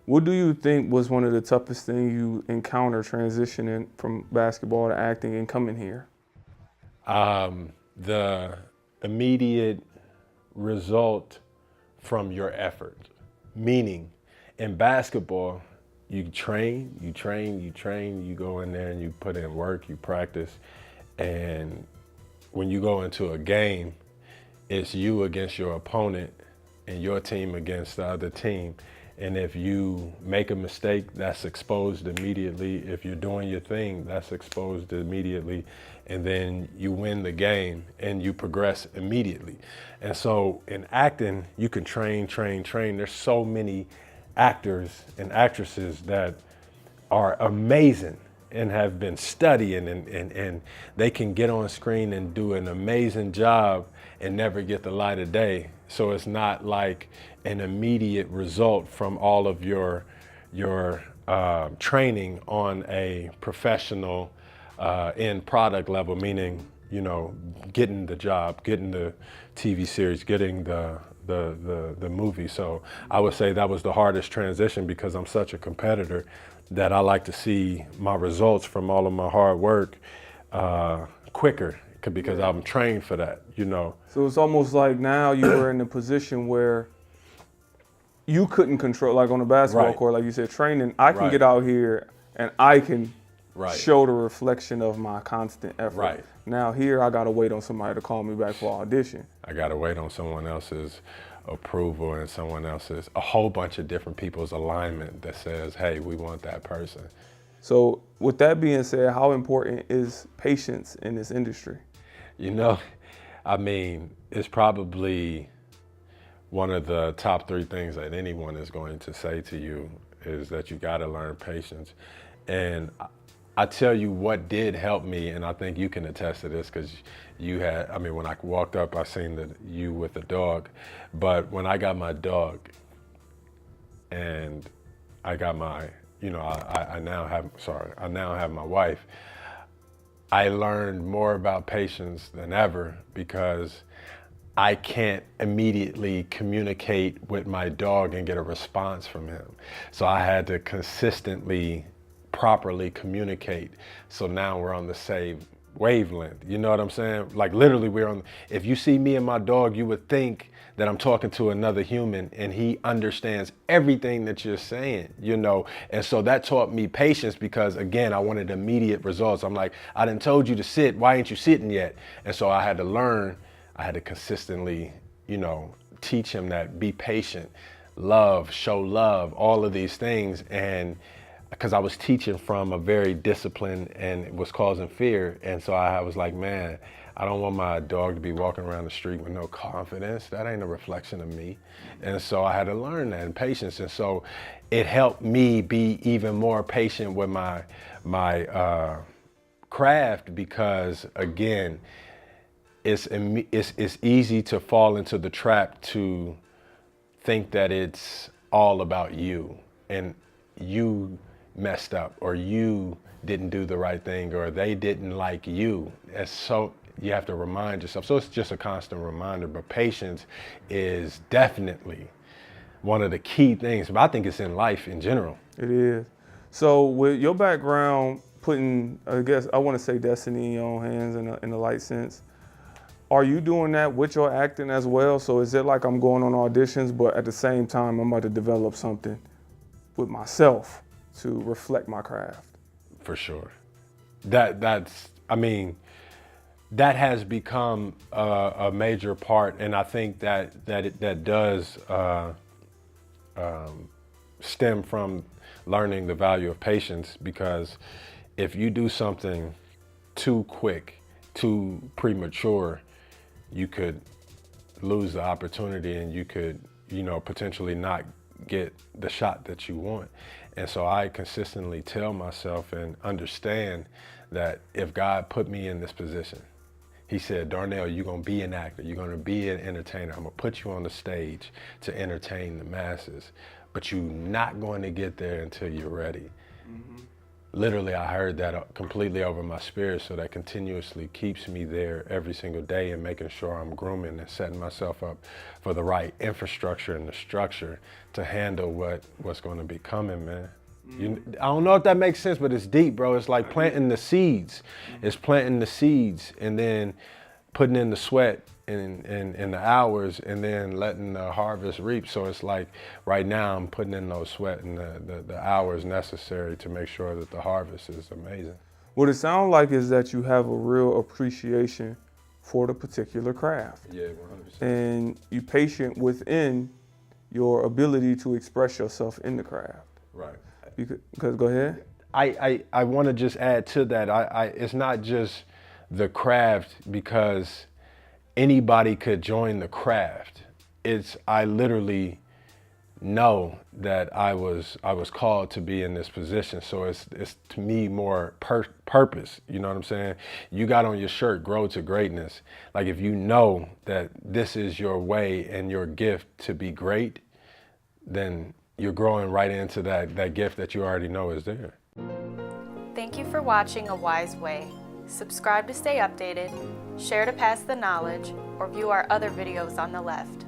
What do you think was one of the toughest things you encountered transitioning from basketball to acting and coming here? The immediate result from your effort. Meaning, in basketball, you train, you go in there and you put in work, you practice. And when you go into a game, it's you against your opponent and your team against the other team. And if you make a mistake, that's exposed immediately. If you're doing your thing, that's exposed immediately. And then you win the game and you progress immediately. And so in acting, you can train. There's so many actors and actresses that are amazing and have been studying and they can get on screen and do an amazing job and never get the light of day. So it's not like an immediate result from all of your training on a professional end product level, meaning, you know, getting the job, getting the TV series, getting the movie. So I would say that was the hardest transition because I'm such a competitor that I like to see my results from all of my hard work quicker because I'm trained for that, you know. So it's almost like now you were in a position where you couldn't control, like on the basketball Right. court, like you said, training, I can Right. get out here and I can Right. show the reflection of my constant effort. Right. Now here I gotta wait on somebody to call me back for audition. I gotta wait on someone else's approval and a whole bunch of different people's alignment that says, hey, we want that person. So with that being said, how important is patience in this industry? You know, I mean, it's probably one of the top 3 things that anyone is going to say to you is that you gotta learn patience. And I tell you what did help me, and I think you can attest to this because you had, I mean, when I walked up, I seen you with the dog, but when I got my dog and I got my, you know, I now have my wife, I learned more about patience than ever because I can't immediately communicate with my dog and get a response from him. So I had to consistently, properly communicate. So now we're on the same wavelength. You know what I'm saying? Like literally if you see me and my dog, you would think that I'm talking to another human and he understands everything that you're saying, you know? And so that taught me patience because again, I wanted immediate results. I'm like, I done told you to sit, why ain't you sitting yet? And so I had to learn, I had to consistently, you know, teach him that be patient, love, show love, all of these things. And because I was teaching from a very disciplined and it was causing fear. And so I was like, man, I don't want my dog to be walking around the street with no confidence. That ain't a reflection of me. And so I had to learn that and patience. And so it helped me be even more patient with my craft because again, it's easy to fall into the trap to think that it's all about you and you messed up or you didn't do the right thing or they didn't like you. And so you have to remind yourself. So it's just a constant reminder, but patience is definitely one of the key things. But I think it's in life in general. It is. So with your background, putting, I guess, I want to say destiny in your own hands in a light sense, are you doing that with your acting as well? So is it like I'm going on auditions, but at the same time, I'm about to develop something with myself to reflect my craft? For sure. That's, I mean, that has become a major part, and I think that does stem from learning the value of patience because if you do something too quick, too premature, you could lose the opportunity and you could, you know, potentially not get the shot that you want. And so I consistently tell myself and understand that if God put me in this position, he said, Darnell, you're gonna be an actor, you're gonna be an entertainer, I'm gonna put you on the stage to entertain the masses, but you're not going to get there until you're ready. Mm-hmm. literally I heard that completely over my spirit, so that continuously keeps me there every single day and making sure I'm grooming and setting myself up for the right infrastructure and the structure to handle what's going to be coming, man. I don't know if that makes sense, but it's deep, bro. It's like planting the seeds. It's planting the seeds and then putting in the sweat and the hours and then letting the harvest reap. So it's like right now I'm putting in those sweat and the hours necessary to make sure that the harvest is amazing. What it sounds like is that you have a real appreciation for the particular craft. Yeah, 100%. And you're patient within your ability to express yourself in the craft. Right. Because go ahead. I want to just add to that. It's not just the craft because anybody could join the craft. I literally know that I was called to be in this position. So it's to me more purpose. You know what I'm saying? You got on your shirt, grow to greatness. Like if you know that this is your way and your gift to be great, then you're growing right into that gift that you already know is there. Thank you for watching A Wise Way. Subscribe to stay updated, share to pass the knowledge, or view our other videos on the left.